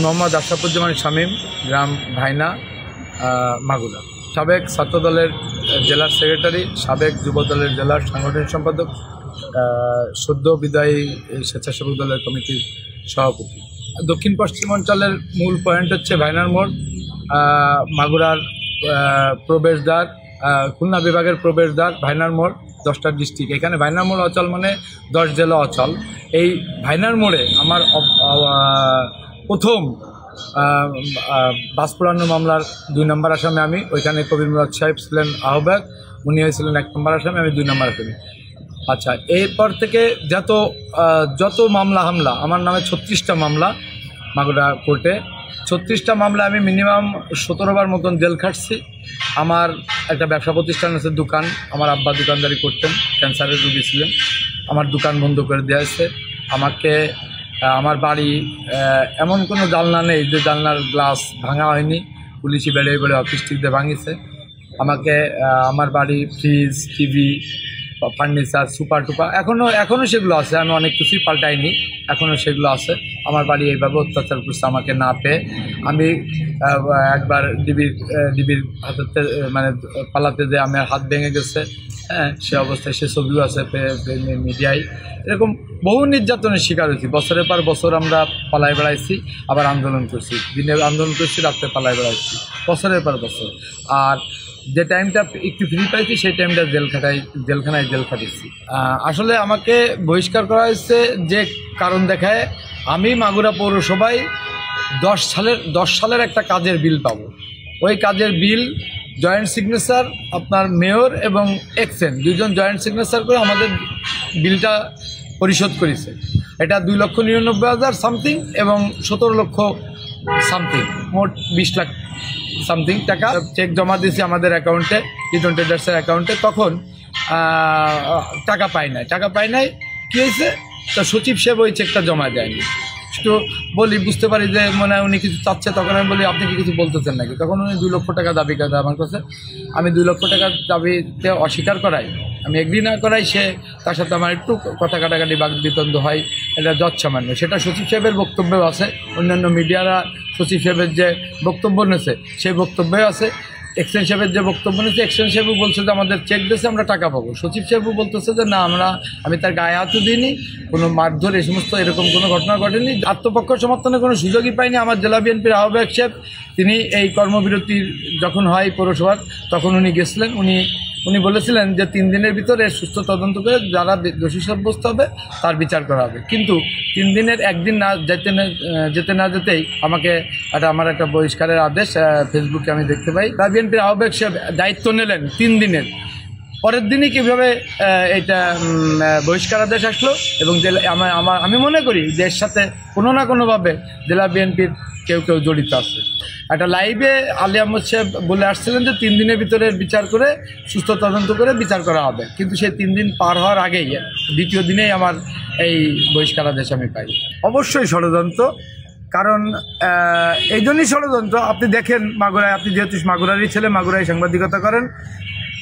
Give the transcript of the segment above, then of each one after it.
মোহাম্মদ আশরাফুজ্জামান শামীম, গ্রাম ভাইনা, মাগুরা। সাবেক ছাত্রদলের জেলার সেক্রেটারি, সাবেক যুবদলের জেলার সাংগঠনিক সম্পাদক, সদ্য বিদায়ী স্বেচ্ছাসেবক দলের কমিটির সভাপতি। দক্ষিণ পশ্চিমাঞ্চলের মূল পয়েন্ট হচ্ছে ভাইনার মোড়, মাগুরার প্রবেশদ্বার, খুলনা বিভাগের প্রবেশদ্বার ভাইনার মোড়, 10টা ডিস্ট্রিক্ট। এখানে ভাইনার মোড় অচল মানে 10 জেলা অচল। এই ভাইনার মোড়ে আমার প্রথম বাস পোড়ানো মামলার 2 নম্বর আসামি আমি। ওইখানে কবির মুরাদ সাহেব ছিলেন আহ্বায়ক, উনি হয়েছিলেন 1 নম্বর আসামি, আমি 2 নম্বর আসামি। আচ্ছা, এরপর থেকে যত মামলা হামলা, আমার নামে 36টা মামলা মাগুরা কোর্টে। 36টা মামলা আমি মিনিমাম 17 বার মতন জেল খাটছি। আমার একটা ব্যবসা প্রতিষ্ঠান আছে, দোকান। আমার আব্বা দোকানদারি করতেন, ক্যান্সারের রোগী ছিলেন। আমার দোকান বন্ধ করে দেওয়া হয়েছে। আমাকে আমার বাড়ি এমন কোনো জানলা নেই যে জানলার গ্লাস ভাঙা হয়নি, পুলিশি বেড়ে বেড়ে অফিস থেকে ভাঙিছে। আমাকে আমার বাড়ি ফ্রিজ, টিভি, ফার্নিচার, সুপার টুপা এখনও সেগুলো আছে। আমি অনেক কিছুই পাল্টাইনি, এখনও সেগুলো আছে। আমার বাড়ি এইভাবে অত্যাচার করছে আমাকে না পেয়ে। আমি একবার ডিবির হাতে মানে পালাতে যে আমার হাত ভেঙে গেছে, হ্যাঁ, সে অবস্থায় সে ছবিও আছে মিডিয়ায়। এরকম বহু নির্যাতনের শিকার হয়েছি। বছরের পর বছর আমরা পালায় বেড়াইছি, আবার আন্দোলন করছি। দিনে আন্দোলন করছি, রাত্রে পালায় বেড়াইছি, বছরের পর বছর। আর যে টাইমটা একটু ফ্রি পাইছি সেই টাইমটা জেলখানায় জেল খাটিয়েছি। আসলে আমাকে বহিষ্কার করা হয়েছে যে কারণ দেখায়, আমি মাগুরা পৌরসভায় 10 সালের একটা কাজের বিল পাবো। ওই কাজের বিল জয়েন্ট সিগনেচার আপনার মেয়র এবং এক্সেন 2 জন জয়েন্ট সিগনেচার করে আমাদের বিলটা পরিশোধ করেছে। এটা 2,99,000 সামথিং এবং 17 লক্ষ সামথিং, মোট 20 লাখ সামথিং টাকা চেক জমা দিয়েছি আমাদের অ্যাকাউন্টে, টিটন ট্রেডার্সের অ্যাকাউন্টে। তখন টাকা পাই নাই। কী হয়েছে? তো সচিব সাহেব ওই চেকটা জমা দেয়নি। একটু বলি, বুঝতে পারি যে মনে হয় উনি কিছু চাচ্ছে। তখন আমি বলি, আপনি কি কিছু বলতেছেন নাকি? তখন উনি 2 লক্ষ টাকা দাবি করে আমার কাছে। আমি 2 লক্ষ টাকার দাবিতে অস্বীকার করাই, আমি এগ্রি না করাই, তার সাথে আমার একটু কথা কাটাকাটি বাগবিতন্ড হয়। এটা যৎসামান্য, সেটা সচিব সাহেবের বক্তব্যেও আছে। অন্যান্য মিডিয়ারা সচিব সাহেবের যে বক্তব্য নিয়েছে সেই বক্তব্যও আছে। এক্সচেঞ্জ সাহেবের যে বক্তব্য নিয়েছে, এক্সচেঞ্জ সাহেবও বলছে যে আমাদের চেক দিয়েছে, আমরা টাকা পাবো। সচিব সাহেবও বলতেছে যে না, আমি তার গায়ে হাতও দিইনি, কোনো মারধর এই সমস্ত এরকম কোনো ঘটনা ঘটেনি। আত্মপক্ষ সমর্থনের কোনো সুযোগই পাইনি। আমার জেলা বিএনপির আহ্বায়ক সাহেব, তিনি এই কর্মবিরতির যখন হয় পৌরসভার, তখন উনি গেছিলেন। উনি বলেছিলেন যে 3 দিনের ভিতরে সুস্থ তদন্ত করে যারা দোষী সাব্যস্ত হবে তার বিচার করা হবে। কিন্তু 3 দিনের একদিন যেতে না যেতেই আমাকে আমার একটা বহিষ্কারের আদেশ ফেসবুকে আমি দেখতে পাই। বিএনপির আহ্বায়ক সাহেব দায়িত্ব নিলেন 3 দিনের, পরের দিনই কীভাবে এটা বহিষ্কার আদেশ আসলো। এবং আমি মনে করি যে এর সাথে কোনো না কোনোভাবে জেলা বিএনপির কেউ জড়িত আছে। একটা লাইভে আলী আহমদ সাহেব বলে আসছিলেন যে 3 দিনের ভিতরে বিচার করে সুস্থ তদন্ত করে বিচার করা হবে। কিন্তু সেই 3 দিন পার হওয়ার আগেই 2য় দিনেই আমার এই বহিষ্কার আদেশ আমি পাই। অবশ্যই ষড়যন্ত্র, কারণ এই জন্যই ষড়যন্ত্র। আপনি দেখেন মাগুরায়, আপনি যেহেতু মাগুরারই ছেলে, মাগুরায় সাংবাদিকতা করেন,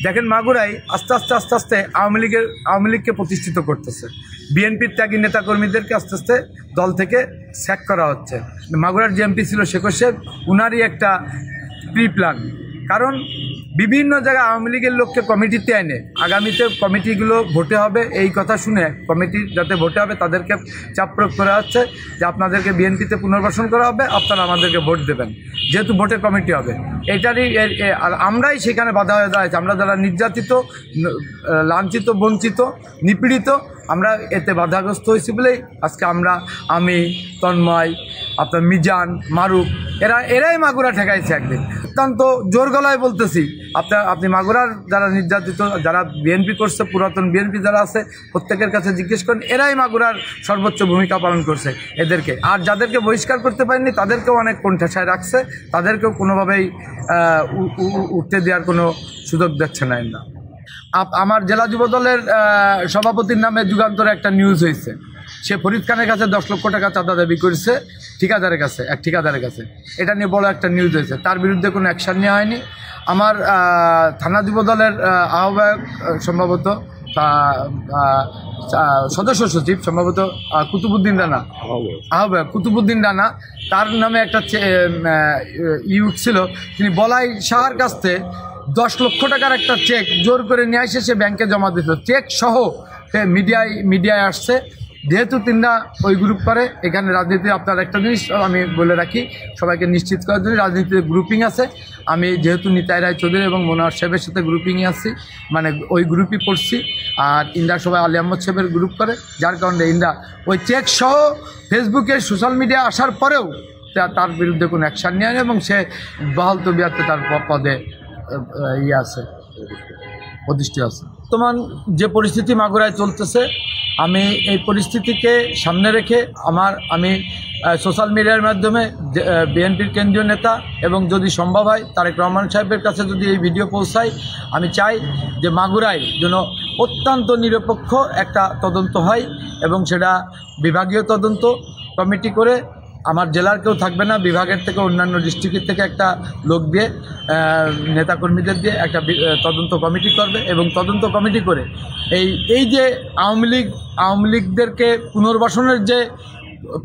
দেখেন মাগুরায় আস্তে আস্তে আওয়ামী লীগকে প্রতিষ্ঠিত করতেছে। বিএনপির ত্যাগী নেতাকর্মীদেরকে আস্তে আস্তে দল থেকে স্যাক করা হচ্ছে। মাগুরার যে এমপি ছিল শেখ হোসেন, উনারই একটা প্রি প্ল্যান। কারণ বিভিন্ন জায়গায় আওয়ামী লীগের লোককে কমিটিতে এনে আগামীতে কমিটিগুলো ভোটে হবে এই কথা শুনে, কমিটি যাতে ভোটে হবে তাদেরকে চাপ প্রয়োগ করা হচ্ছে যে আপনাদেরকে বিএনপিতে পুনর্বাসন করা হবে, আপনারা আমাদেরকে ভোট দেবেন, যেহেতু ভোটে কমিটি হবে। এটারই আর আমরাই সেখানে বাধা হয়ে দাঁড়াচ্ছি। আমরা যারা নির্যাতিত, লাঞ্ছিত, বঞ্চিত, নিপীড়িত, আমরা এতে বাধাগ্রস্ত হয়েছি বলেই আজকে আমি, তন্ময়, আপনার মিজান, মারুফ, এরাই মাগুরা ঠেকাইছে একদিন। অত্যন্ত জোর গলায় বলতেছি, আপনি মাগুরার যারা নির্যাতিত, যারা বিএনপি করছে, পুরাতন বিএনপি যারা আছে, প্রত্যেকের কাছে জিজ্ঞেস করেন, এরাই মাগুরার সর্বোচ্চ ভূমিকা পালন করছে এদেরকে। আর যাদেরকে বহিষ্কার করতে পারেনি তাদেরকেও অনেক কোণঠাসায় রাখছে, তাদেরকেও কোনোভাবেই উঠতে দেওয়ার কোনো সুযোগ দিচ্ছে না। আমার জেলা যুবদলের সভাপতির নামে যুগান্তরে একটা নিউজ হয়েছে, সে ফরিদ খানের কাছে 10 লক্ষ টাকা চাঁদা দাবি করেছে এক ঠিকাদারের কাছে। এটা নিয়ে বড় একটা নিউজ হয়েছে, তার বিরুদ্ধে কোনো অ্যাকশান নেওয়া হয়নি। আমার থানা যুবদলের আহ্বায়ক সম্ভবত সদস্য সচিব সম্ভবত কুতুবুদ্দিন রানা, আহ্বায়ক কুতুবুদ্দিন রানা, তার নামে একটা ছিল। তিনি বলাই শাহর কাছ থেকে 10 লক্ষ টাকার একটা চেক জোর করে নিয়ে এসে সে ব্যাংকে জমা দিত, চেক সহ। মিডিয়ায় আসছে। যেহেতু তিনটা ওই গ্রুপ করে, এখানে রাজনীতি, আপনার একটা জিনিস আমি বলে রাখি সবাইকে নিশ্চিত করার জন্য, রাজনীতিতে গ্রুপিং আছে। আমি যেহেতু নিতাই রায় চৌধুরী এবং মনোহর সাহেবের সাথে গ্রুপিংয়ে আছি, মানে ওই গ্রুপই পড়ছি। আর ইন্ডা সবাই আলী আহমদ সাহেবের গ্রুপ করে, যার কারণে ইন্ডা ওই চেক সহ ফেসবুকে সোশ্যাল মিডিয়া আসার পরেও তার বিরুদ্ধে কোনো অ্যাকশান নেয় না এবং সে বহাল তবিয়তে তার পদে আছে, প্রতিষ্ঠিত আছে। বর্তমান যে পরিস্থিতি মাগুরায় চলতেছে, আমি এই পরিস্থিতিকে সামনে রেখে আমি সোশ্যাল মিডিয়ার মাধ্যমে বিএনপির কেন্দ্রীয় নেতা এবং যদি সম্ভব হয় তারেক রহমান সাহেবের কাছে যদি এই ভিডিও পৌঁছায়, আমি চাই যে মাগুরায় যেন অত্যন্ত নিরপেক্ষ একটা তদন্ত হয় এবং সেটা বিভাগীয় তদন্ত কমিটি করে, আমার জেলার কেউ থাকবে না, বিভাগের থেকে অন্যান্য ডিস্ট্রিক্টের থেকে একটা লোক দিয়ে, নেতাকর্মীদের দিয়ে একটা তদন্ত কমিটি করবে এবং তদন্ত কমিটি করে এই যে আওয়ামী লীগদেরকে পুনর্বাসনের যে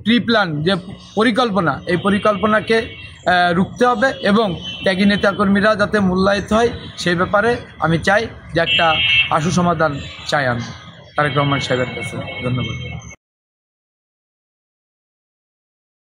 প্রিপ্ল্যান, যে পরিকল্পনা, এই পরিকল্পনাকে রুখতে হবে এবং ত্যাগী নেতাকর্মীরা যাতে মূল্যায়িত হয় সেই ব্যাপারে আমি চাই যে একটা আশু সমাধান চাই আমি তারেক রহমান সাহেবের কাছে। ধন্যবাদ।